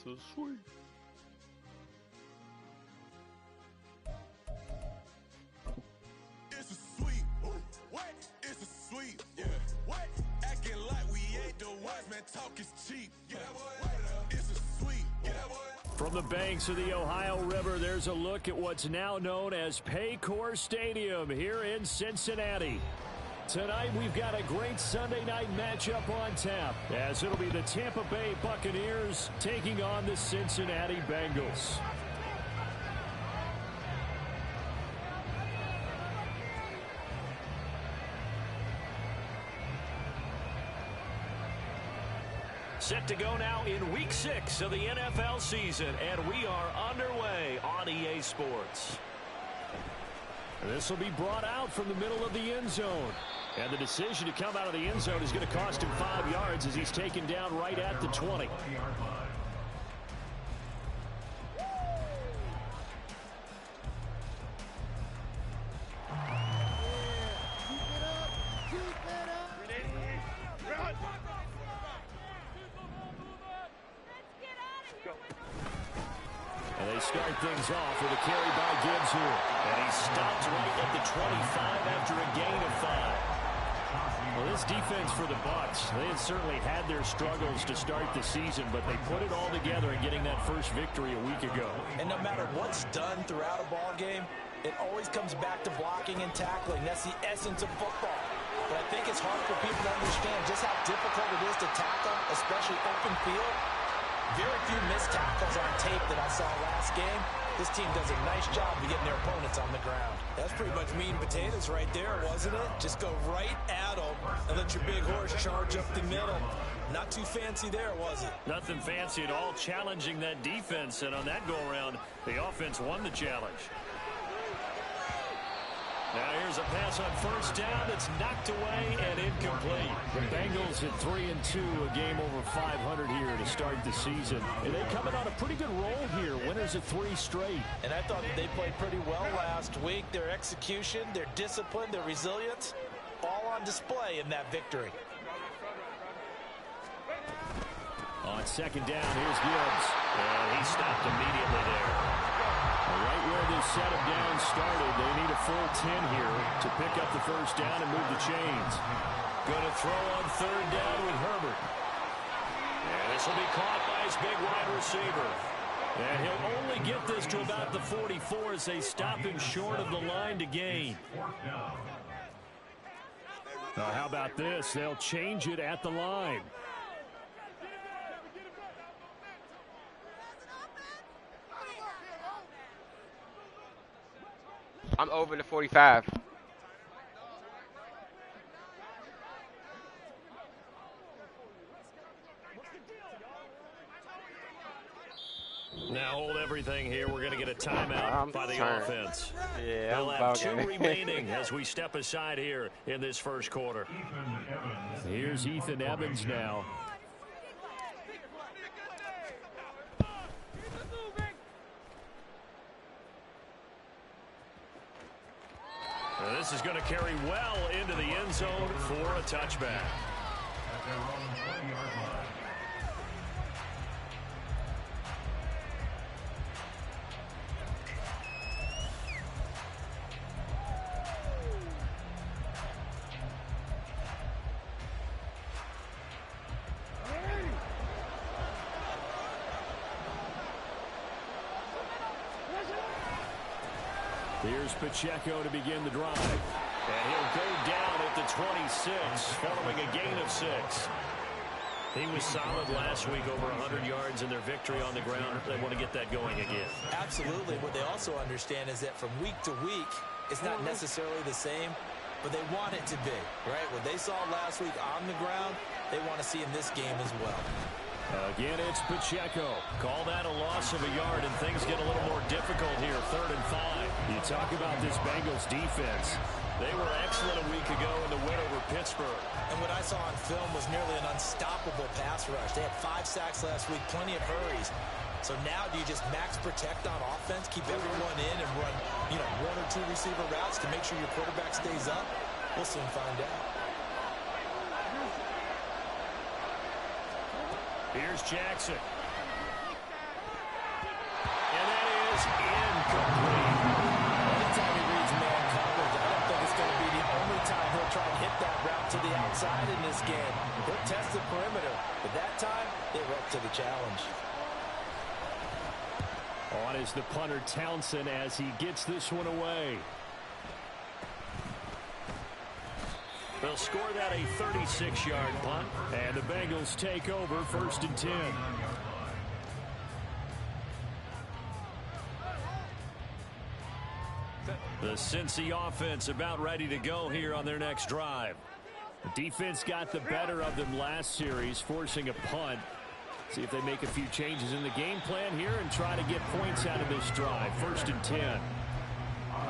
so sweet. It's a sweet. What? It's a sweet. Yeah. What? Acting like we ain't the ones, man. Talk is cheap. Yeah. It's a sweet. Yeah. From the banks of the Ohio River, there's a look at what's now known as Paycor Stadium here in Cincinnati. Tonight, we've got a great Sunday night matchup on tap, as it'll be the Tampa Bay Buccaneers taking on the Cincinnati Bengals. Set to go now in Week 6 of the NFL season, and we are underway on EA Sports. This will be brought out from the middle of the end zone. And the decision to come out of the end zone is going to cost him 5 yards as he's taken down right at the 20. And they start things off with a carry by Gibbs here. And he stops right at the 25 after a gain of 5. Well, this defense for the Bucs, they had certainly had their struggles to start the season, but they put it all together in getting that first victory a week ago. And no matter what's done throughout a ball game, it always comes back to blocking and tackling. That's the essence of football. But I think it's hard for people to understand just how difficult it is to tackle, especially open field. Very few missed tackles on tape that I saw last game. This team does a nice job of getting their opponents on the ground. That's pretty much meat and potatoes right there, wasn't it? Just go right at them and let your big horse charge up the middle. Not too fancy there, was it? Nothing fancy at all, challenging that defense. And on that go-around, the offense won the challenge. Now here's a pass on first down that's knocked away and incomplete. The Bengals at 3-2, a game over 500 here to start the season. And they coming on a pretty good roll here, winners of 3 straight. And I thought that they played pretty well last week. Their execution, their discipline, their resilience, all on display in that victory. On second down, here's Gibbs. And he stopped immediately there. Right where this setup down started, they need a full 10 here to pick up the first down and move the chains. Going to throw on third down with Herbert. And this will be caught by his big wide receiver. And he'll only get this to about the 44 as they stop him short of the line to gain. Now, how about this? They'll change it at the line. I'm over the 45. Now hold everything here. We're going to get a timeout by the offense. Yeah, They'll have 2 remaining as we step aside here in this first quarter. Here's Ethan Evans now. This is going to carry well into the end zone for a touchback. Here's Pacheco to begin the drive. And he'll go down at the 26, following a gain of 6. He was solid last week, over 100 yards in their victory on the ground. They want to get that going again. Absolutely. What they also understand is that from week to week, it's not necessarily the same, but they want it to be, right? What they saw last week on the ground, they want to see in this game as well. Again, it's Pacheco. Call that a loss of a yard, and things get a little more difficult here, 3rd and 5. You talk about this Bengals defense. They were excellent a week ago in the win over Pittsburgh. And what I saw on film was nearly an unstoppable pass rush. They had 5 sacks last week, plenty of hurries. So now do you just max protect on offense, keep everyone in, and run, 1 or 2 receiver routes to make sure your quarterback stays up? We'll soon find out. Here's Jackson. incomplete. Anytime he reads man coverage, I don't think it's going to be the only time he'll try and hit that route to the outside in this game. He'll test the perimeter, but that time, they were up to the challenge. On is the punter Townsend as he gets this one away. They'll score that a 36-yard punt, and the Bengals take over 1st and 10. The Cincy offense about ready to go here on their next drive. The defense got the better of them last series, forcing a punt. See if they make a few changes in the game plan here and try to get points out of this drive. 1st and 10.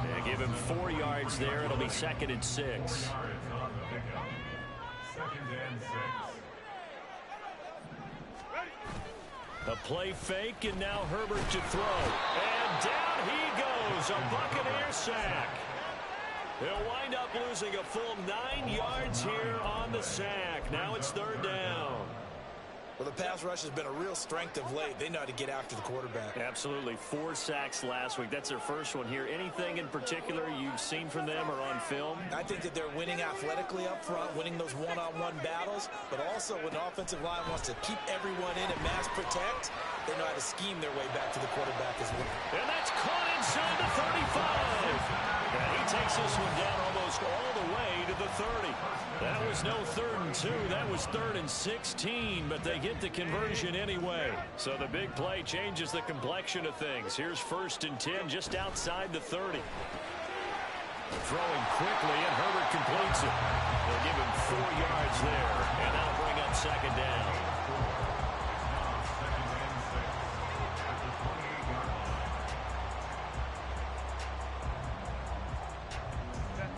They give him 4 yards there. It'll be 2nd and 6. A play fake, and now Herbert to throw. And down he goes. A Buccaneer sack. He'll wind up losing a full 9 yards here on the sack. Now it's 3rd down. Well, the pass rush has been a real strength of late. They know how to get after the quarterback. Absolutely. 4 sacks last week. That's their first one here. Anything in particular you've seen from them or on film? I think that they're winning athletically up front, winning those one-on-one battles, but also when the offensive line wants to keep everyone in and mass protect, they know how to scheme their way back to the quarterback as well. And that's caught inside the 35. And he takes this one down almost all the way to the 30. That was no 3rd and 2. That was 3rd and 16, but they get the conversion anyway. So the big play changes the complexion of things. Here's 1st and 10 just outside the 30. Throwing quickly, and Herbert completes it. They'll give him 4 yards there, and that'll bring up 2nd down.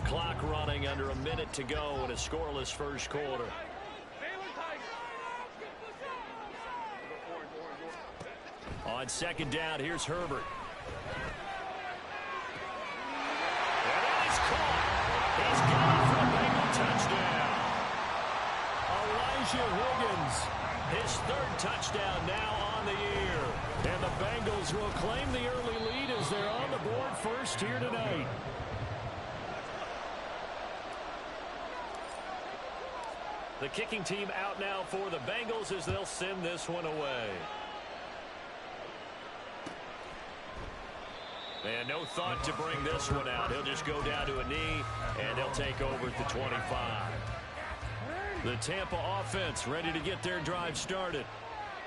Clock running, under a minute to go in a scoreless first quarter. On 2nd down, here's Herbert. And that is caught. He's got it for a Bengal touchdown. Elijah Higgins, his 3rd touchdown now on the year. And the Bengals will claim the early lead as they're on the board first here tonight. The kicking team out now for the Bengals as they'll send this one away. And no thought to bring this one out. He'll just go down to a knee, and they'll take over at the 25. The Tampa offense ready to get their drive started.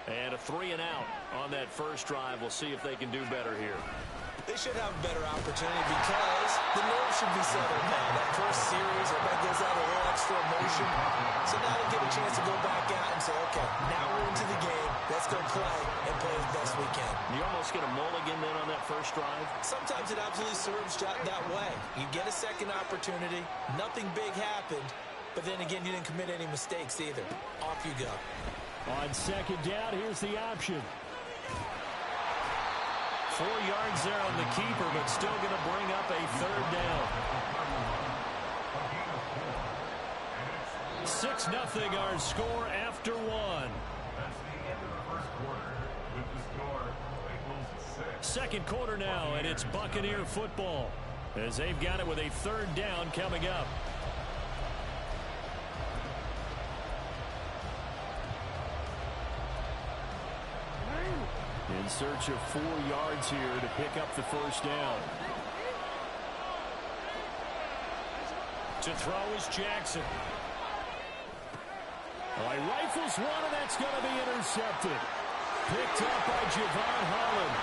And a 3 and out on that first drive. We'll see if they can do better here. They should have a better opportunity because the nerves should be settled now. That first series, everybody goes out a little extra emotion. So now they get a chance to go back out and say, okay, now we're into the game. Let's go play and play as best we can. You almost get a mulligan then on that first drive? Sometimes it absolutely serves that way. You get a second opportunity. Nothing big happened. But then again, you didn't commit any mistakes either. Off you go. On 2nd down, here's the option. 4 yards there on the keeper, but still going to bring up a 3rd down. 6-0 our score after 1. Second quarter now, and it's Buccaneer football as they've got it with a 3rd down coming up. In search of 4 yards here to pick up the 1st down. To throw is Jackson. Well, he rifles one, and that's going to be intercepted. Picked up by Javon Holland.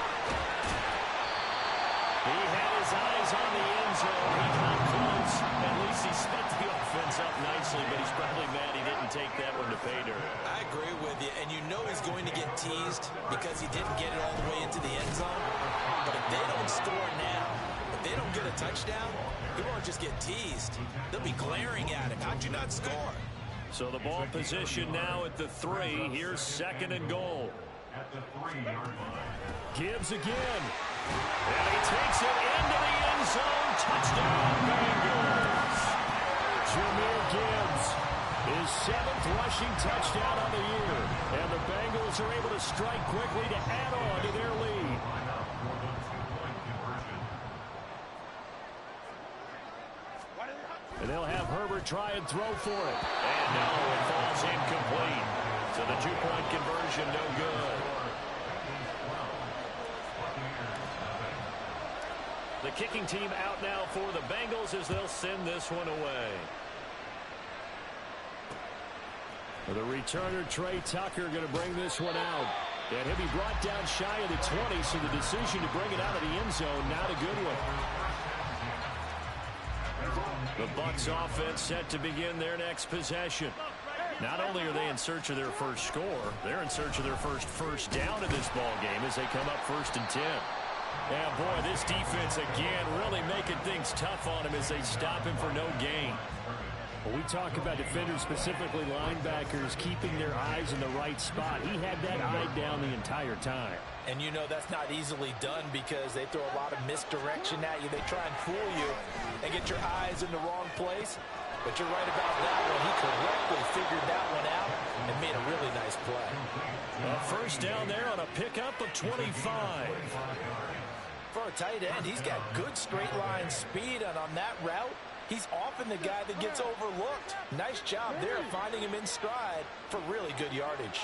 He had his eyes on the end zone. He got close. At least he set the offense up nicely, but he's probably mad he didn't take that one to pay dirt. I agree with you, and you know he's going to get teased because he didn't get it all the way into the end zone. But if they don't score now, if they don't get a touchdown, he won't just get teased. They'll be glaring at him. How'd you not score? So the ball position now at the 3. Here's 2nd and goal. Gibbs again. And he takes it into the end zone. Touchdown, Bengals. Jahmyr Gibbs, his 7th rushing touchdown on the year. And the Bengals are able to strike quickly to add on to their lead. And they'll have Herbert try and throw for it. And no, it falls incomplete. So the two-point conversion, no good. The kicking team out now for the Bengals as they'll send this one away. The returner, Trey Tucker, going to bring this one out. And he'll be brought down shy of the 20, so the decision to bring it out of the end zone, not a good one. The Bucs offense set to begin their next possession. Not only are they in search of their first score, they're in search of their first down in this ball game as they come up 1st and 10. Yeah, boy, this defense again really making things tough on him as they stop him for no gain. When we talk about defenders, specifically linebackers, keeping their eyes in the right spot, he had that eye down the entire time. And you know that's not easily done because they throw a lot of misdirection at you. They try and fool you and get your eyes in the wrong place. But you're right about that one. He correctly figured that one out and made a really nice play. A first down there on a pickup of 25. For a tight end, he's got good straight line speed, and on that route, he's often the guy that gets overlooked. Nice job there finding him in stride for really good yardage.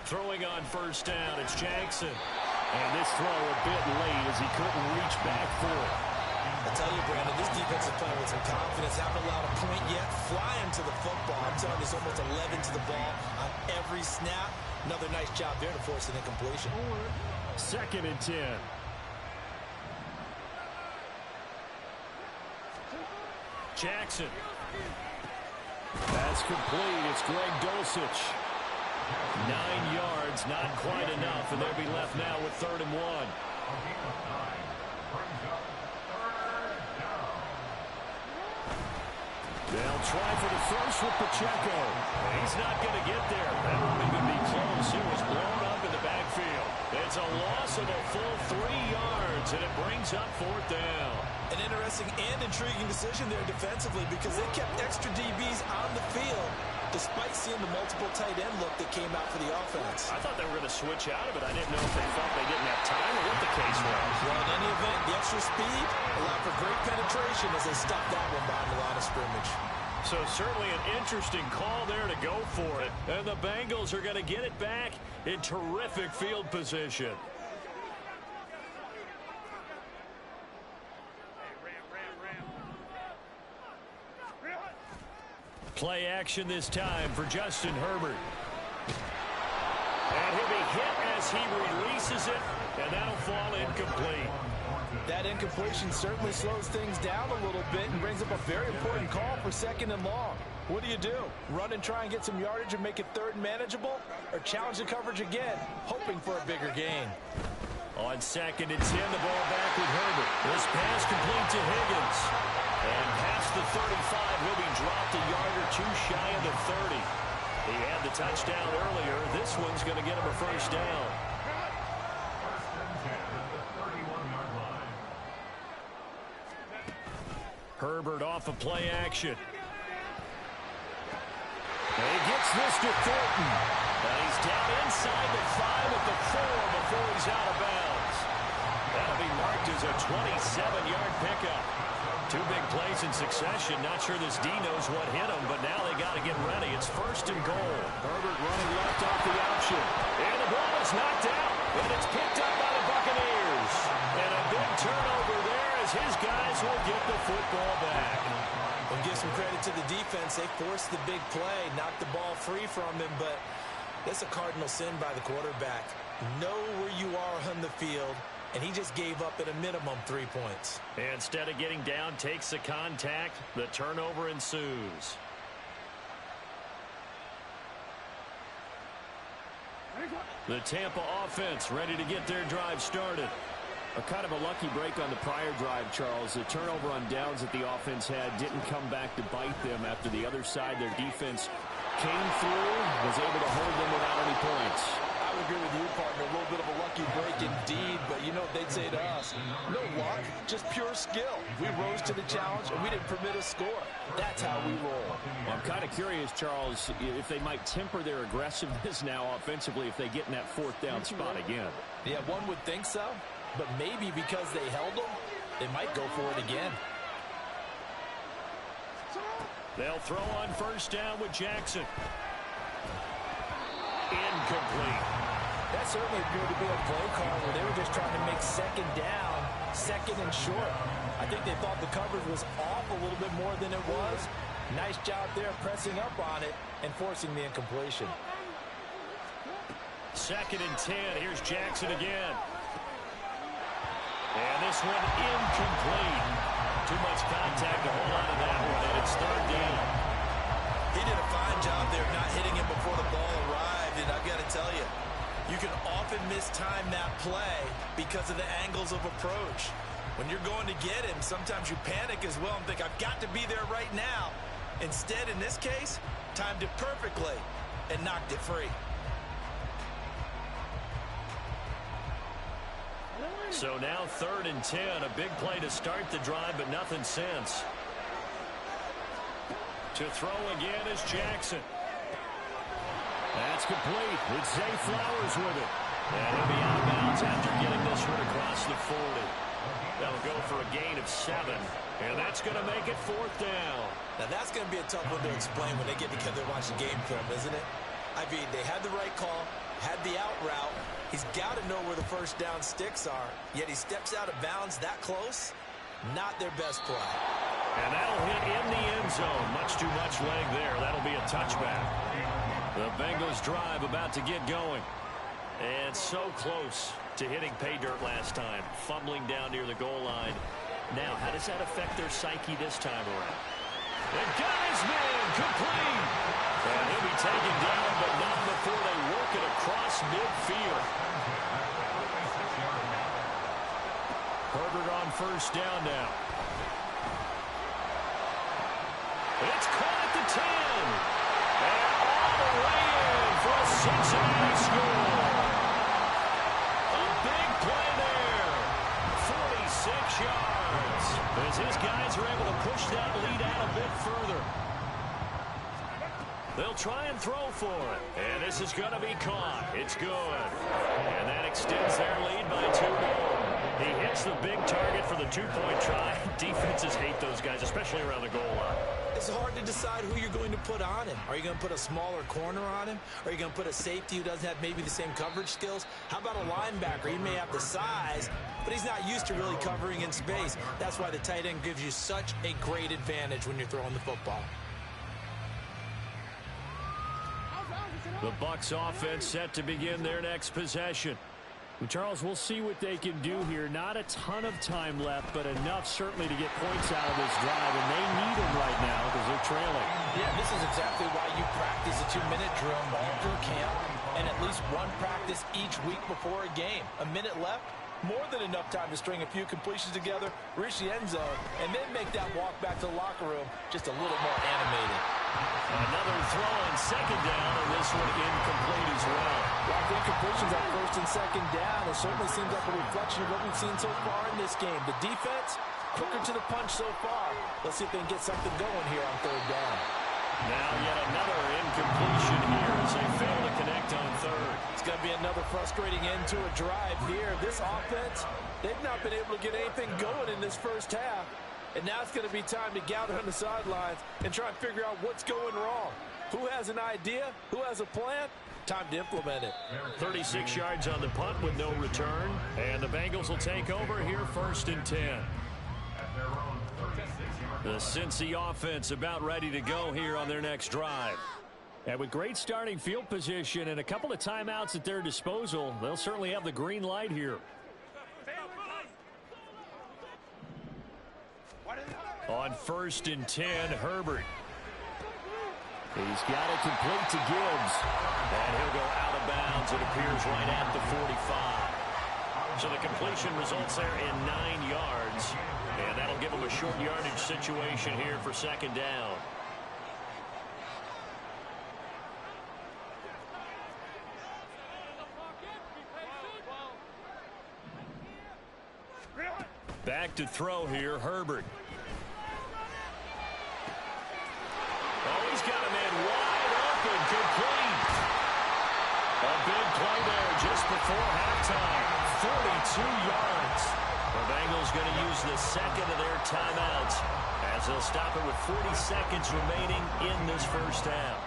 Throwing on first down, it's Jackson. And this throw a bit late as he couldn't reach back for it. I tell you, Brandon, this defense is playing with some confidence. Haven't allowed a point yet. Flying to the football. I'm telling you, it's almost 11 to the ball on every snap. Another nice job there to force an incompletion. 2nd and 10. Jackson. That's complete. It's Greg Dulcich. 9 yards, not quite enough, and they'll be left now with 3rd and 1. They'll try for the first with Pacheco. He's not going to get there. That won't even be close. It was blown up in the backfield. It's a loss of a full 3 yards, and it brings up 4th down. An interesting and intriguing decision there defensively because they kept extra DBs on the field despite seeing the multiple tight end look that came out for the offense. I thought they were going to switch out of it. I didn't know if they felt they didn't have time or what the case was. Well, in any event, the extra speed allowed for great penetration as they stopped that one behind the line of scrimmage. So certainly an interesting call there to go for it. And the Bengals are going to get it back in terrific field position. Play action this time for Justin Herbert. And he'll be hit as he releases it, and that'll fall incomplete. That incompletion certainly slows things down a little bit and brings up a very important call for 2nd and long. What do? Run and try and get some yardage and make it 3rd and manageable? Or challenge the coverage again, hoping for a bigger gain? On 2nd and 10, the ball back with Herbert. This pass complete to Higgins. And past the 35, he'll be dropped a yard or two shy of the 30. He had the touchdown earlier. This one's going to get him a first down. Herbert off of play action. And he gets this to Thornton. And he's down inside the 5 at the 4 before he's out of bounds. That'll be marked as a 27-yard pickup. 2 big plays in succession. Not sure this D knows what hit him, but now they got to get ready. It's 1st and goal. Herbert running left off the option. And the ball is knocked out. And it's picked up by the Buccaneers. And a big turnover there as his guys will get the football back. We'll give some credit to the defense. They forced the big play, knocked the ball free from him, but it's a cardinal sin by the quarterback. Know where you are on the field, and he just gave up at a minimum 3 points. Instead of getting down, takes the contact. The turnover ensues. The Tampa offense ready to get their drive started. A kind of a lucky break on the prior drive, Charles. The turnover on downs that the offense had didn't come back to bite them after the other side. Their defense came through, was able to hold them without any points. I would agree with you, partner. A little bit of a lucky break indeed, but you know what they'd say to us? No luck, just pure skill. We rose to the challenge, and we didn't permit a score. That's how we roll. Well, I'm kind of curious, Charles, if they might temper their aggressiveness now offensively if they get in that 4th down spot again. Yeah, one would think so. But maybe because they held them, they might go for it again. They'll throw on first down with Jackson. Incomplete. That certainly appeared to be a play call where they were just trying to make second down, second and short. I think they thought the coverage was off a little bit more than it was. Nice job there pressing up on it and forcing the incompletion. 2nd and 10. Here's Jackson again. And this one incomplete. Too much contact to hold on to that one, and it's 3rd down. He did a fine job there of not hitting him before the ball arrived, and I've got to tell you, you can often mistime that play because of the angles of approach. When you're going to get him, sometimes you panic as well and think, I've got to be there right now. Instead, in this case, timed it perfectly and knocked it free. So now 3rd and 10. A big play to start the drive, but nothing since. To throw again is Jackson. That's complete. It's Zay Flowers with it. And he'll be out of bounds after getting this one across the 40. That'll go for a gain of 7. And that's going to make it 4th down. Now that's going to be a tough one to explain when they get together and watch the game film, isn't it? I mean, they had the right call, had the out route. He's got to know where the first down sticks are. Yet he steps out of bounds that close. Not their best play. And that'll hit in the end zone. Much too much leg there. That'll be a touchback. The Bengals drive about to get going. And so close to hitting pay dirt last time. Fumbling down near the goal line. Now, how does that affect their psyche this time around? And got his man complete. And he'll be taken down, but not before they work it across midfield. Herbert on first down now. It's caught at the 10. And all the way in for a Cincinnati score. A big play there. 46 yards. As his guys are able to push that lead out a bit further. They'll try and throw for it. And this is going to be caught. It's good. And that extends their lead by 2 more. He hits the big target for the 2-point try. Defenses hate those guys, especially around the goal line. It's hard to decide who you're going to put on him. Are you going to put a smaller corner on him? Are you going to put a safety who doesn't have maybe the same coverage skills? How about a linebacker? He may have the size, but he's not used to really covering in space. That's why the tight end gives you such a great advantage when you're throwing the football. The Bucs offense set to begin their next possession. Well, Charles, we'll see what they can do here. Not a ton of time left, but enough certainly to get points out of this drive, and they need them right now because they're trailing. Yeah, this is exactly why you practice a 2-minute drill all through camp and at least one practice each week before a game. A minute left, more than enough time to string a few completions together, reach the end zone, and then make that walk back to the locker room just a little more animated. Another throw on second down, and this one incomplete as well. Lots of incompletions on first and second down. It certainly seems like a reflection of what we've seen so far in this game. The defense, quicker to the punch so far. Let's see if they can get something going here on 3rd down. Now yet another incompletion here as they fail to connect on 3rd. It's going to be another frustrating end to a drive here. This offense, they've not been able to get anything going in this first half. And now it's going to be time to gather on the sidelines and try and figure out what's going wrong. Who has an idea? Who has a plan? Time to implement it. 36 yards on the punt with no return. And the Bengals will take over here 1st and 10. The Cincy offense about ready to go here on their next drive. And with great starting field position and a couple of timeouts at their disposal, they'll certainly have the green light here. On 1st and 10, Herbert. He's got it complete to Gibbs. And he'll go out of bounds. It appears right at the 45. So the completion results there in 9 yards. And that'll give him a short yardage situation here for 2nd down. Back to throw here, Herbert. Oh, he's got a man wide open, complete. A big play there just before halftime. 42 yards. The Bengals going to use the second of their timeouts as they'll stop it with 40 seconds remaining in this first half.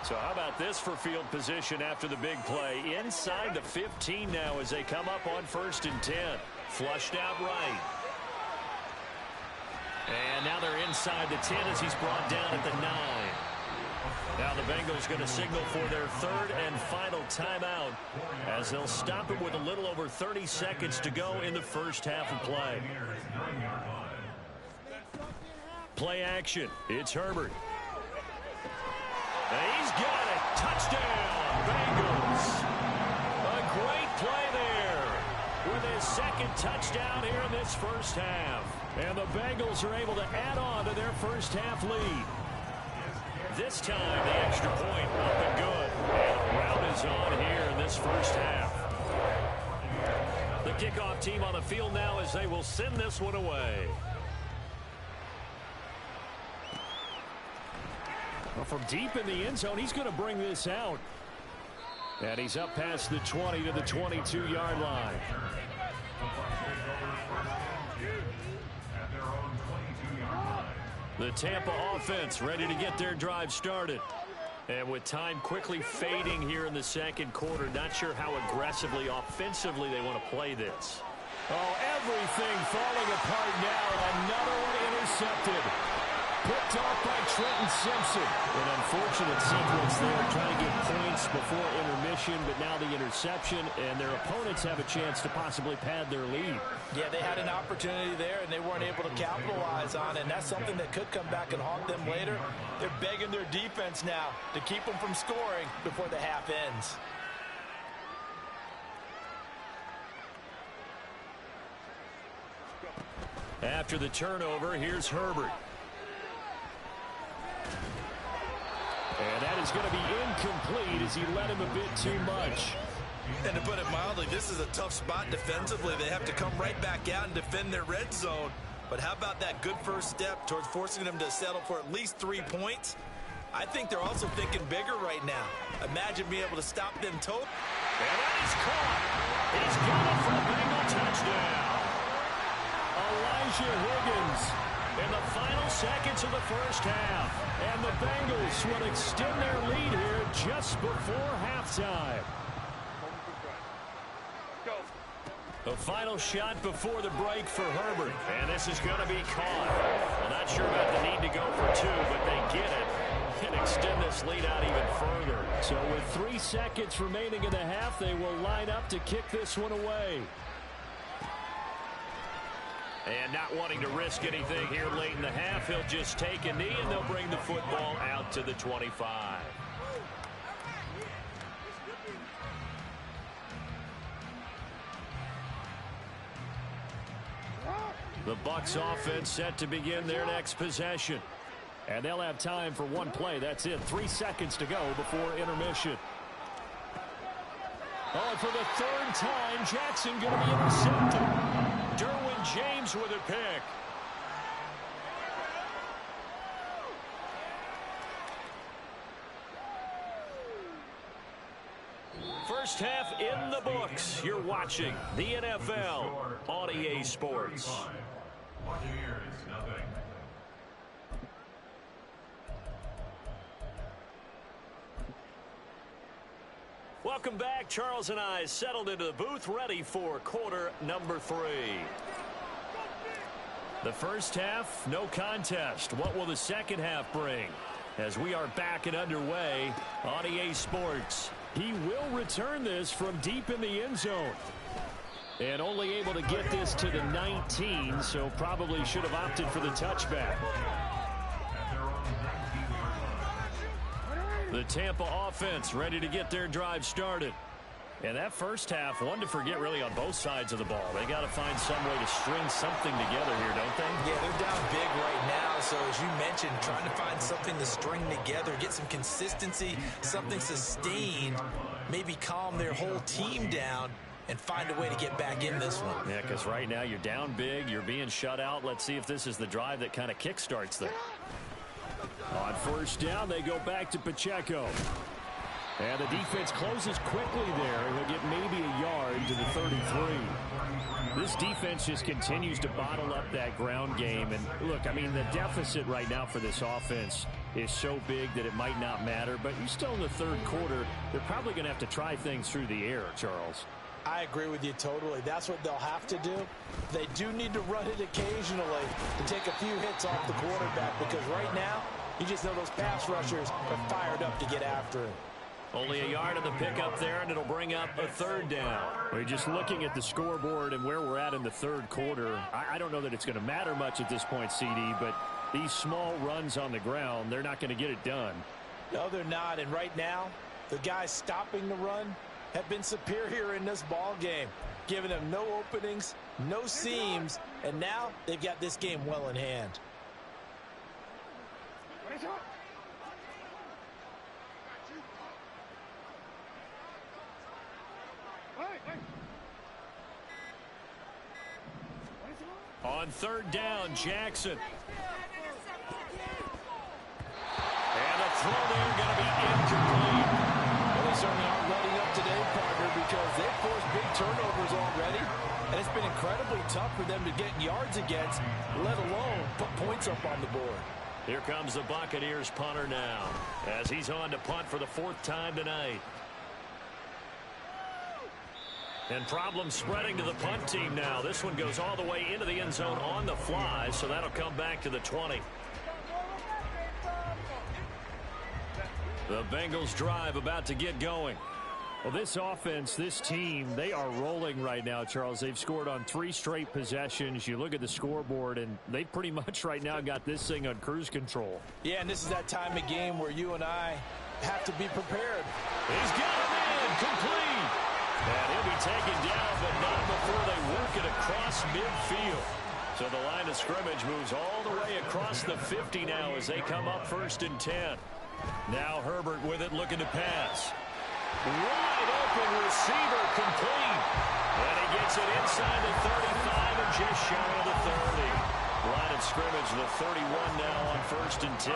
So how about this for field position after the big play? Inside the 15 now as they come up on 1st and 10. Flushed out right. And now they're inside the 10 as he's brought down at the 9. Now the Bengals going to signal for their 3rd and final timeout as they'll stop it with a little over 30 seconds to go in the first half of play. Play action. It's Herbert. And he's got it. Touchdown, Bengals. A great play there with his 2nd touchdown here in this first half. And the Bengals are able to add on to their first half lead. This time, the extra point up and good. And a rout is on here in this first half. The kickoff team on the field now as they will send this one away. Well, from deep in the end zone, he's going to bring this out. And he's up past the 20 to the 22-yard line. The Tampa offense ready to get their drive started. And with time quickly fading here in the second quarter, not sure how aggressively, offensively they want to play this. Oh, everything falling apart now. Another one intercepted. Picked off by Trenton Simpson. An unfortunate sequence there, trying to get points before intermission, but now the interception, and their opponents have a chance to possibly pad their lead. Yeah, they had an opportunity there, and they weren't able to capitalize on it, and that's something that could come back and haunt them later. They're begging their defense now to keep them from scoring before the half ends. After the turnover, here's Herbert. And that is going to be incomplete as he led him a bit too much. And to put it mildly, this is a tough spot defensively. They have to come right back out and defend their red zone. But how about that good first step towards forcing them to settle for at least 3 points? I think they're also thinking bigger right now. Imagine being able to stop them totally. And that is caught. He's got it for a Bengal touchdown. Elijah Higgins in the final seconds of the first half. And the Bengals will extend their lead here just before halftime. The final shot before the break for Herbert. And this is going to be caught. Well, not sure about the need to go for 2, but they get it. Can extend this lead out even further. So with 3 seconds remaining in the half, they will line up to kick this one away. And not wanting to risk anything here late in the half, he'll just take a knee, and they'll bring the football out to the 25. The Bucs offense set to begin their next possession. And they'll have time for one play. That's it. 3 seconds to go before intermission. Oh, and for the 3rd time, Jackson going to be intercepted. Derwin James with a pick. First half in the books. You're watching the NFL on EA Sports. Welcome back. Charles and I settled into the booth, ready for quarter number 3. The first half, no contest. What will the second half bring? As we are back and underway on EA Sports. He will return this from deep in the end zone. And only able to get this to the 19, so probably should have opted for the touchback. The Tampa offense ready to get their drive started. And that first half, one to forget really on both sides of the ball. They got to find some way to string something together here, don't they? Yeah, they're down big right now. So as you mentioned, trying to find something to string together, get some consistency, something sustained, maybe calm their whole team down and find a way to get back in this one. Yeah, because right now you're down big, you're being shut out. Let's see if this is the drive that kind of kickstarts them. On first down, they go back to Pacheco. And the defense closes quickly there. He'll get maybe a yard to the 33. This defense just continues to bottle up that ground game. And look, I mean, the deficit right now for this offense is so big that it might not matter. But you're still in the third quarter. They're probably going to have to try things through the air, Charles. I agree with you totally. That's what they'll have to do. They do need to run it occasionally to take a few hits off the quarterback, because right now, you just know those pass rushers are fired up to get after him. Only a yard of the pickup there, and it'll bring up a third down. We're just looking at the scoreboard and where we're at in the third quarter. I don't know that it's going to matter much at this point, CD, but these small runs on the ground, they're not going to get it done. No, they're not. And right now, the guys stopping the run have been superior in this ball game, giving them no openings, no seams, and now they've got this game well in hand. On third down, Jackson. And the throw there going to be incomplete. Well, they certainly aren't letting up today, partner, because they've forced big turnovers already, and it's been incredibly tough for them to get yards against, let alone put points up on the board. Here comes the Buccaneers punter now, as he's on to punt for the fourth time tonight. And problems spreading to the punt team now. This one goes all the way into the end zone on the fly, so that'll come back to the 20. The Bengals drive about to get going. Well, this offense, this team, they are rolling right now, Charles. They've scored on 3 straight possessions. You look at the scoreboard, and they pretty much right now got this thing on cruise control. Yeah, and this is that time of game where you and I have to be prepared. He's got him in, complete. And he'll be taken down, but not before they work it across midfield. So the line of scrimmage moves all the way across the 50 now as they come up 1st and 10. Now Herbert with it, looking to pass. Wide open receiver, complete. And he gets it inside the 35 and just shy of the 30. Line of scrimmage, the 31 now on 1st and 10.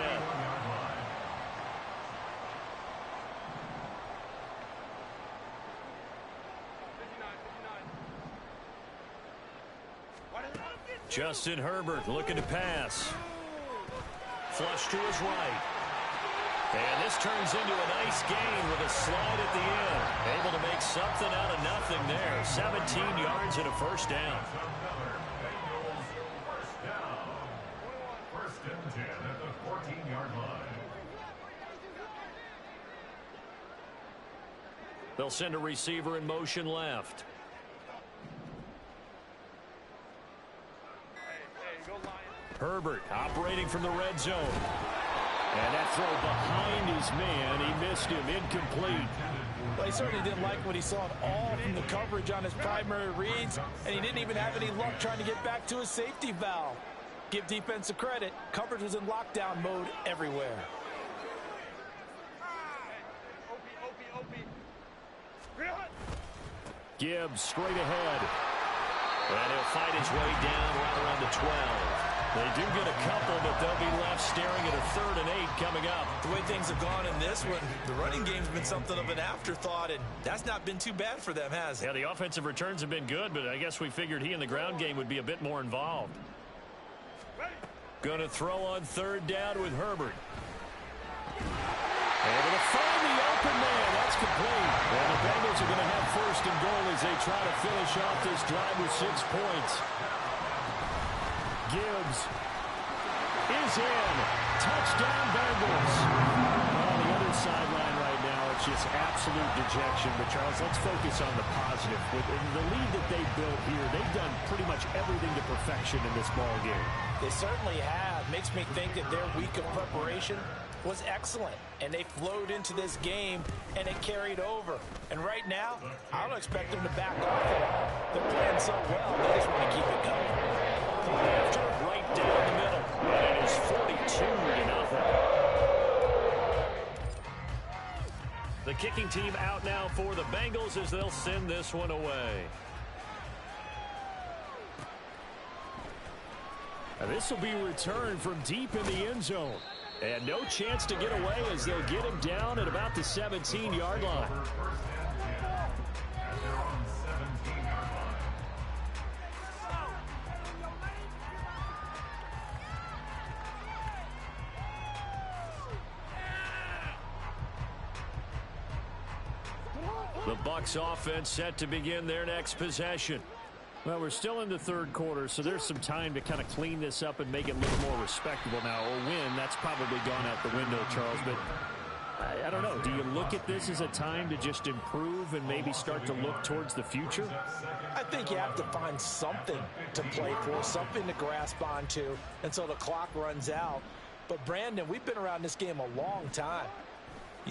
Justin Herbert looking to pass. Flush to his right. And this turns into a nice gain with a slide at the end. Able to make something out of nothing there. 17 yards and a first down. First and 10 at the 14-yard line. They'll send a receiver in motion left. Herbert operating from the red zone. And that throw behind his man. He missed him. Incomplete. Well, he certainly didn't like what he saw at all from the coverage on his primary reads, and he didn't even have any luck trying to get back to his safety valve. Give defense a credit. Coverage was in lockdown mode everywhere. Gibbs straight ahead. And he'll fight his way down right around the 12. They do get a couple, but they'll be left staring at a 3rd and 8 coming up. The way things have gone in this one, the running game's been something of an afterthought, and that's not been too bad for them, has it? Yeah, the offensive returns have been good, but I guess we figured he in the ground game would be a bit more involved. Going to throw on 3rd down with Herbert. Able to find the open man. That's complete. And the Bengals are going to have 1st and goal as they try to finish off this drive with 6 points. Gibbs is in. Touchdown Bengals. On the other sideline right now, it's just absolute dejection. But, Charles, let's focus on the positive. With the lead that they built here, they've done pretty much everything to perfection in this ball game. They certainly have. Makes me think that their week of preparation was excellent, and they flowed into this game, and it carried over. And right now, I don't expect them to back off it. They're playing so well, they just want to keep it going. After right down the middle, and it is 42-0. The kicking team out now for the Bengals as they'll send this one away. Now this will be returned from deep in the end zone. And no chance to get away as they'll get him down at about the 17-yard line. The Bucs offense set to begin their next possession. Well, we're still in the third quarter, so there's some time to kind of clean this up and make it a little more respectable now. A win, that's probably gone out the window, Charles, but I don't know. Do you look at this as a time to just improve and maybe start to look towards the future? I think you have to find something to play for, something to grasp onto until the clock runs out. But, Brandon, we've been around this game a long time.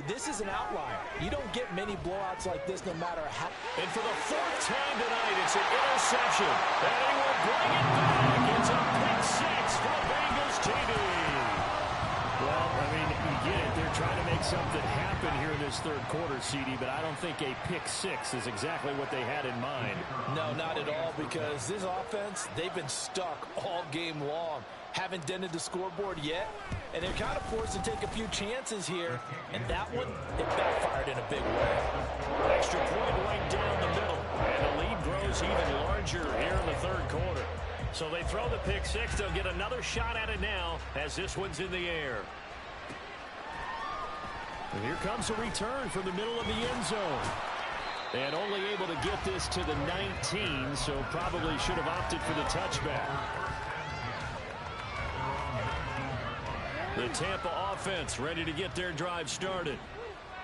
This is an outlier. You don't get many blowouts like this no matter how. And for the fourth time tonight, it's an interception. And he will bring it back. It's a pick six for Bengals TD. Well, I mean, you get it. They're trying to make something happen here in this third quarter, CD, but I don't think a pick six is exactly what they had in mind. No, not at all, because this offense, they've been stuck all game long. Haven't dented the scoreboard yet, and they're kind of forced to take a few chances here, and that one, it backfired in a big way. Extra point right down the middle, and the lead grows even larger here in the third quarter. So they throw the pick six. They'll get another shot at it now as this one's in the air. And here comes a return from the middle of the end zone. And only able to get this to the 19, so probably should have opted for the touchback. The Tampa offense ready to get their drive started.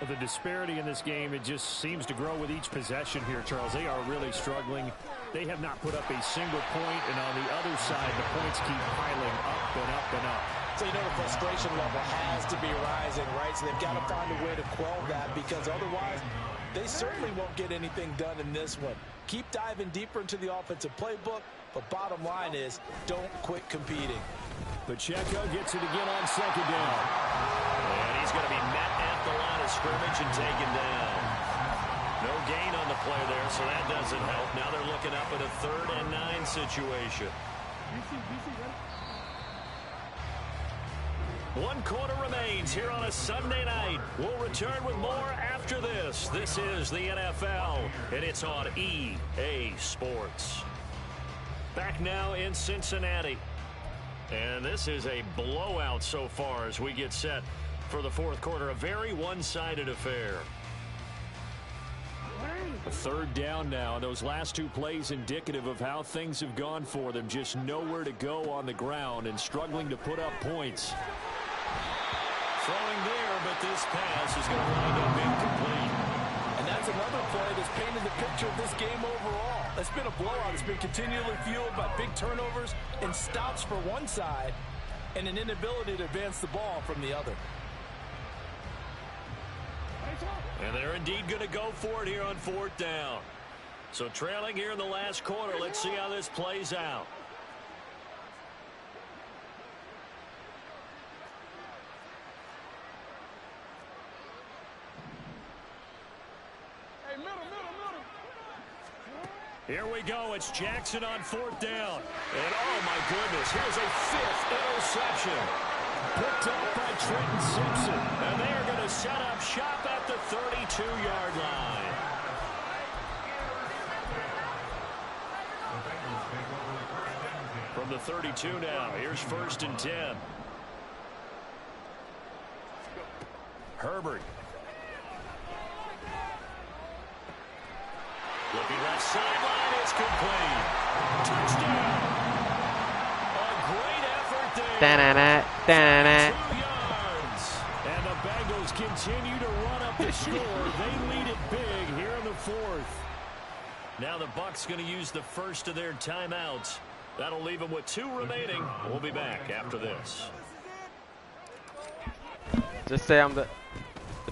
The disparity in this game, it just seems to grow with each possession here, Charles. They are really struggling. They have not put up a single point, and on the other side, the points keep piling up and up and up. So you know the frustration level has to be rising, right? So they've got to find a way to quell that, because otherwise they certainly won't get anything done in this one. Keep diving deeper into the offensive playbook, but bottom line is don't quit competing. Pacheco gets it again on second down. And he's going to be met at the line of scrimmage and taken down. No gain on the play there, so that doesn't help. Now they're looking up at a 3rd and 9 situation. 1 quarter remains here on a Sunday night. We'll return with more after this. This is the NFL, and it's on EA Sports. Back now in Cincinnati. And this is a blowout so far as we get set for the fourth quarter. A very one-sided affair. A 3rd down now. Those last 2 plays indicative of how things have gone for them. Just nowhere to go on the ground and struggling to put up points. Throwing there, but this pass is going to wind up incomplete. And that's another play that's painted the picture of this game overall. It's been a blowout. It's been continually fueled by big turnovers and stops for one side and an inability to advance the ball from the other. And they're indeed going to go for it here on 4th down. So trailing here in the last quarter. Let's see how this plays out. Here we go. It's Jackson on 4th down. And, oh, my goodness, here's a 5th interception. Picked up by Trenton Simpson. And they are going to set up shop at the 32-yard line. From the 32 now, here's 1st and 10. Herbert. Looking left sideline, it's complete. Touchdown. A great effort there. 2 yards. And the Bengals continue to run up the score. They lead it big here in the 4th. Now the Bucs going to use the first of their timeouts. That'll leave them with 2 remaining. We'll be back after this. Just say I'm the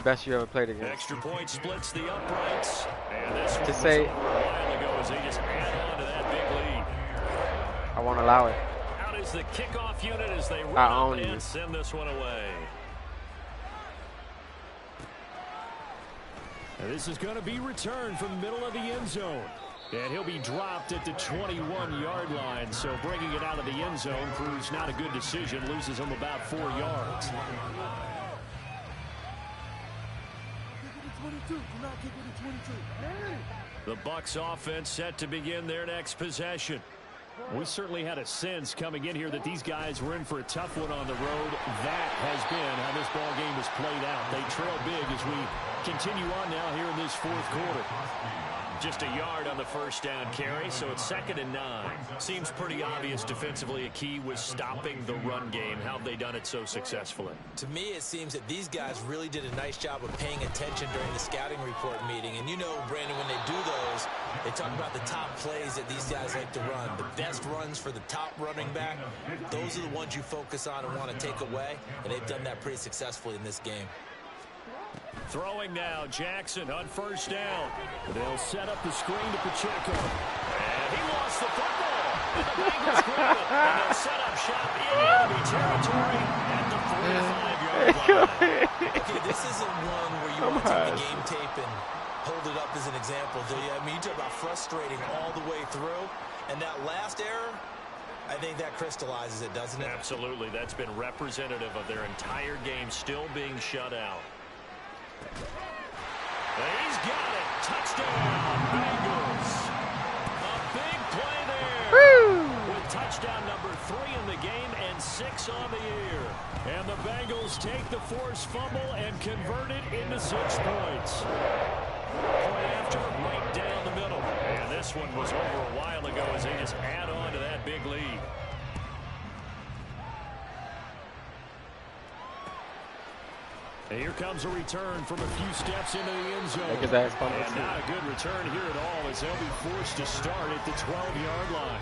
best you ever played against. Extra point splits the uprights. And this one To was say, over a while ago as they just add on to that big lead. I won't allow it. Out is the kickoff unit as they run I up own and you. send this one away. And this is going to be returned from the middle of the end zone. And he'll be dropped at the 21-yard line. So bringing it out of the end zone proves not a good decision. Loses him about 4 yards. The Bucs offense set to begin their next possession. We certainly had a sense coming in here that these guys were in for a tough one on the road. That has been how this ball game has played out. They trail big as we continue on now here in this fourth quarter. Just a yard on the first down carry, so it's 2nd and 9. Seems pretty obvious defensively a key was stopping the run game. How have they done it so successfully? To me, it seems that these guys really did a nice job of paying attention during the scouting report meeting. And you know, Brandon, when they do those, they talk about the top plays that these guys like to run. The best runs for the top running back, those are the ones you focus on and want to take away. And they've done that pretty successfully in this game. Throwing now, Jackson on first down. They'll set up the screen to Pacheco. And he lost the football. And the Bengals grab it. And they'll set up shop in enemy territory at the 45-yard line. Okay, this isn't one where you want to take the game tape and hold it up as an example, do you? I mean, you talk about frustrating all the way through. And that last error, I think that crystallizes it, doesn't it? Absolutely. That's been representative of their entire game still being shut out. He's got it. Touchdown, Bengals. A big play there. Woo! With touchdown number 3 in the game and 6 on the year. And the Bengals take the forced fumble and convert it into 6 points. Point after, right down the middle. And this one was over a while ago as they just add on to that big lead. And here comes a return from a few steps into the end zone. And not a good return here at all as they'll be forced to start at the 12-yard line.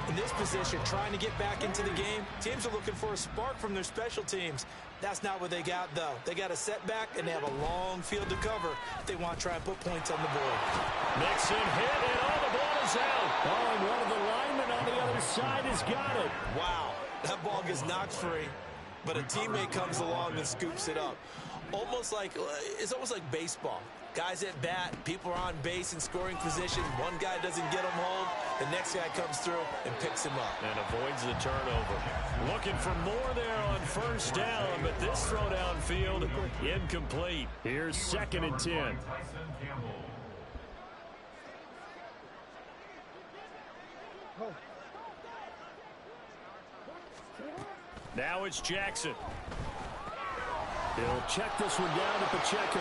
In this position, trying to get back into the game, teams are looking for a spark from their special teams. That's not what they got, though. They got a setback, and they have a long field to cover if they want to try and put points on the board. Mixon hit, and all the ball is out. Oh, and one of the linemen on the other side has got it. Wow, that ball gets knocked free, but a teammate comes along and scoops it up. It's almost like baseball. Guys at bat, people are on base in scoring position. One guy doesn't get him home. The next guy comes through and picks him up. And avoids the turnover. Looking for more there on first down, but this throw downfield incomplete. Here's 2nd and 10. Now it's Jackson. He'll check this one down to Pacheco.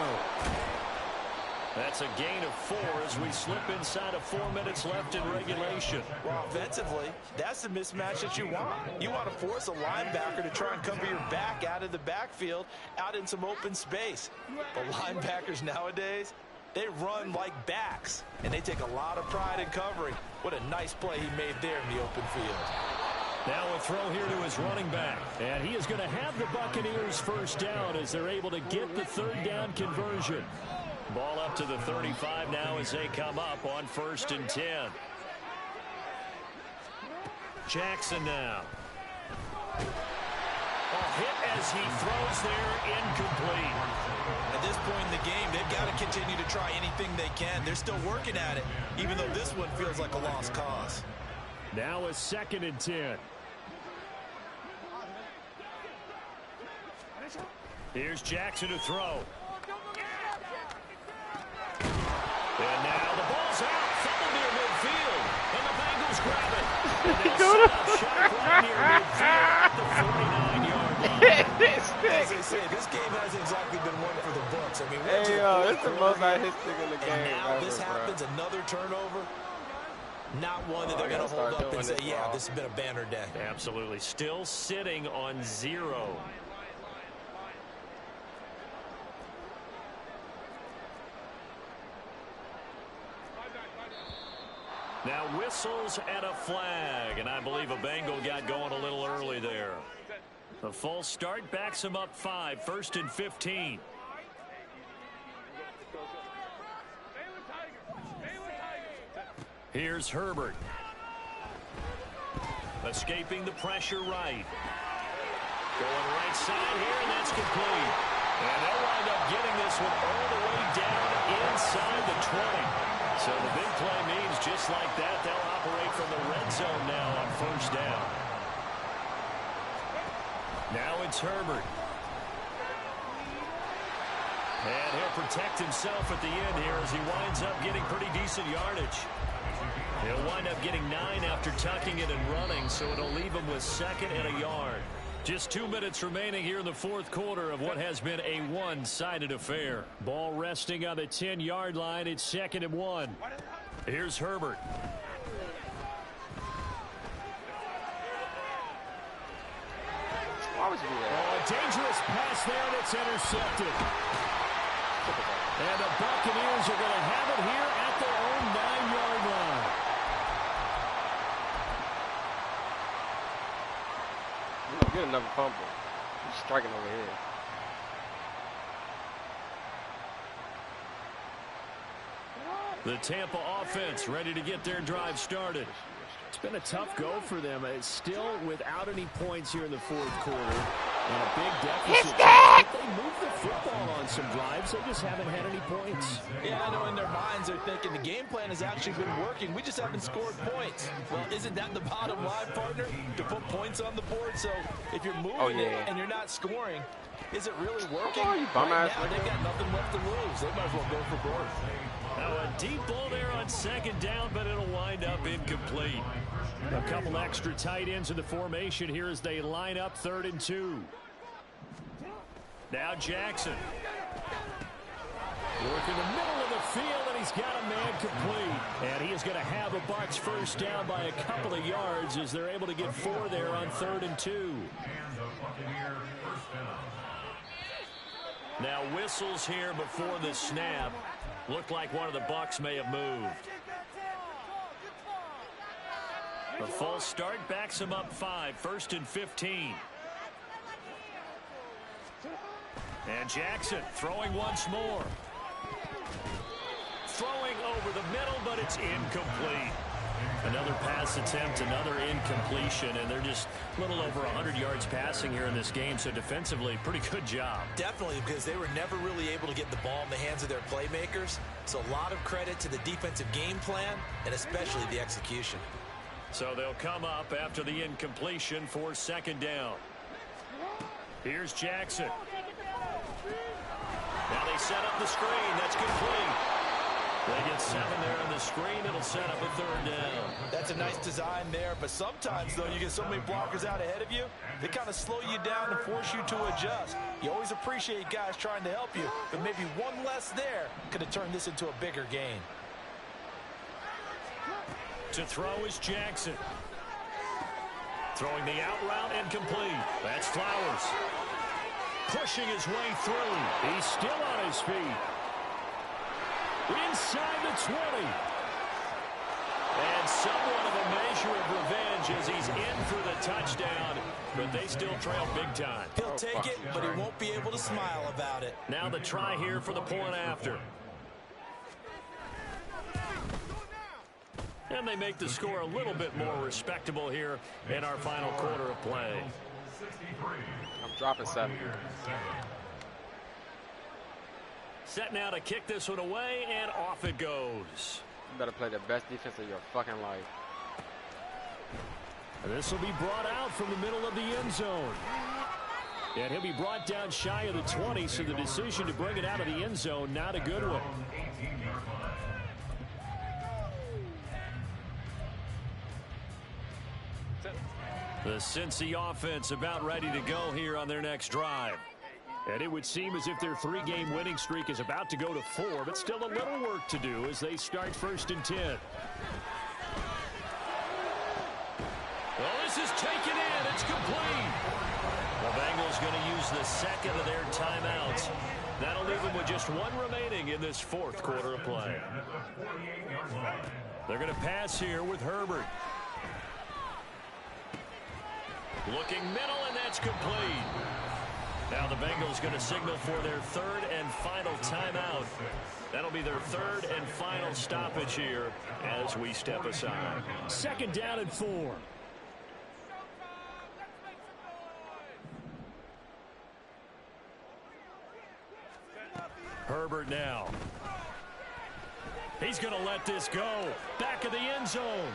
That's a gain of 4 as we slip inside of 4 minutes left in regulation. Well, offensively, that's the mismatch that you want. You want to force a linebacker to try and cover your back out of the backfield, out in some open space. The linebackers nowadays, they run like backs, and they take a lot of pride in covering. What a nice play he made there in the open field. Now a throw here to his running back. And he is going to have the Buccaneers first down as they're able to get the 3rd down conversion. Ball up to the 35 now as they come up on 1st and 10. Jackson now. A hit as he throws there, incomplete. At this point in the game, they've got to continue to try anything they can. They're still working at it, even though this one feels like a lost cause. Now a 2nd and 10. Here's Jackson to throw. And now the ball's out. Fumble near midfield. And the Bengals grab it. And they'll set up shot right near midfield at the 49-yard line. As they say, this game hasn't exactly been one for the books. I mean, Hey, yo, it's the most I hit in the game. And now ever, this happens, bro. another turnover. Not one that they're going to hold up and say, yeah, this has been a banner day. Absolutely. Still sitting on 0. Now whistles and a flag, and I believe a Bengal got going a little early there. The full start backs him up 5, 1st and 15. Here's Herbert. Escaping the pressure right. Going right side here, and that's complete. And they'll wind up getting this one all the way down inside the 20. So the big play means just like that, they'll operate from the red zone now on first down. Now it's Herbert. And he'll protect himself at the end here as he winds up getting pretty decent yardage. He'll wind up getting 9 after tucking it and running, so it'll leave him with 2nd and a yard. Just 2 minutes remaining here in the 4th quarter of what has been a one-sided affair. Ball resting on the 10-yard line. It's 2nd and 1. Here's Herbert. Why would you do that? Oh, a dangerous pass there that's intercepted. And the Buccaneers are going to have it here at their own 9-yard line. You don't get another fumble. He's striking over here. The Tampa offense ready to get their drive started. It's been a tough go for them. It's still without any points here in the 4th quarter. And a big deficit. They moved the football on some drives. They just haven't had any points. Yeah, I know in their minds they're thinking the game plan has actually been working. We just haven't scored points. Well, isn't that the bottom line, partner? To put points on the board. So if you're moving it and you're not scoring, is it really working? You bum right ass now, they've got nothing left to lose. They might as well go for broke. Now a deep ball there on 2nd down, but it'll wind up incomplete. A couple extra tight ends in the formation here as they line up 3rd and 2. Now Jackson. Working the middle of the field, and he's got a man complete. And he is going to have a Bucs first down by a couple of yards as they're able to get 4 there on 3rd and 2. Now whistles here before the snap. Looked like one of the Bucs may have moved. A false start backs him up 5, 1st and 15. And Jackson throwing once more. Throwing over the middle, but it's incomplete. Another pass attempt, another incompletion, and they're just a little over 100 yards passing here in this game, so defensively, pretty good job. Definitely, because they were never really able to get the ball in the hands of their playmakers. So a lot of credit to the defensive game plan, and especially the execution. So they'll come up after the incompletion for 2nd down. Here's Jackson. Now they set up the screen. That's complete. They get 7 there on the screen. It'll set up a 3rd down. That's a nice design there, but sometimes, though, you get so many blockers out ahead of you, they kind of slow you down and force you to adjust. You always appreciate guys trying to help you, but maybe one less there could have turned this into a bigger game. To throw is Jackson. Throwing the out route incomplete. That's Flowers. Pushing his way through. He's still on his feet. Inside the 20. And somewhat of a measure of revenge as he's in for the touchdown, but they still trail big time. He'll take it, but he won't be able to smile about it. Now the try here for the point after. And they make the score a little bit more respectable here in our final quarter of play. I'm dropping 7. Set now to kick this one away, and off it goes. You better play the best defense of your fucking life. This will be brought out from the middle of the end zone. And he'll be brought down shy of the 20, so the decision to bring it out of the end zone, not a good one. The Cincy offense about ready to go here on their next drive. And it would seem as if their 3-game winning streak is about to go to 4, but still a little work to do as they start 1st and 10. Well, this is taken in. It's complete. The Bengals going to use the 2nd of their timeouts. That'll leave them with just 1 remaining in this 4th quarter of play. They're going to pass here with Herbert. Looking middle, and that's complete. Now the Bengals going to signal for their 3rd and final timeout. That'll be their 3rd and final stoppage here as we step aside. 2nd down and 4. Herbert now. He's going to let this go. Back of the end zone.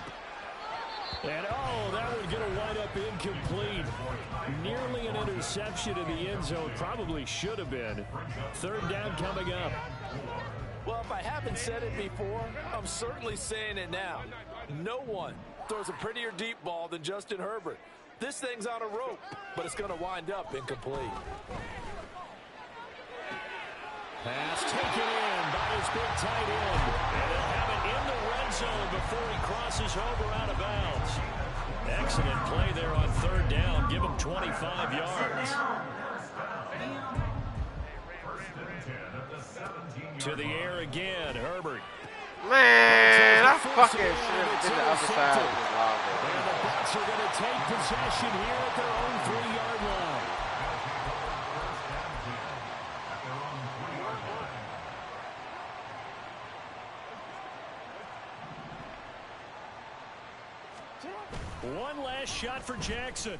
And, oh, that one's going to wind up incomplete. Nearly an interception in the end zone. Probably should have been. 3rd down coming up. Well, if I haven't said it before, I'm certainly saying it now. No one throws a prettier deep ball than Justin Herbert. This thing's on a rope, but it's going to wind up incomplete. Pass taken in by his big tight end. And they'll have it in the red zone before he crosses over out of bounds. Excellent play there on third down. Give him 25 yards. To the air again, Herbert. Man, I fucking should have been the other side of the line. And the Bucs are going to take possession here at their own 3-yard line. One last shot for Jackson.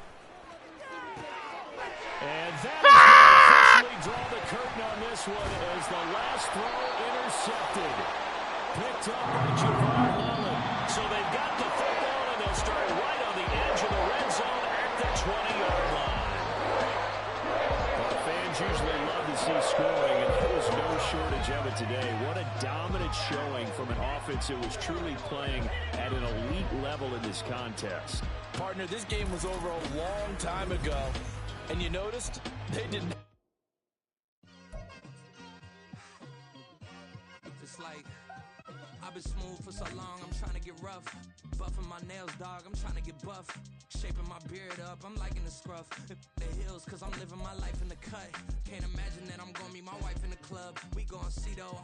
And that is going to officially draw the curtain on this one as the last throw intercepted. Picked up by Javon Holland. So they've got the football, and they'll start right on the edge of the red zone at the 20-yard line. Well, fans usually love to see scoring, and there was no shortage of it today. What a dominant showing from an offense that was truly playing at an elite level in this contest. Partner, this game was over a long time ago. And you noticed they didn't. It's like I've been smooth for so long, I'm trying to get rough. Buffing my nails, dog, I'm trying to get buff. Shaping my beard up, I'm liking the scruff. The hills, cause I'm living my life in the cut.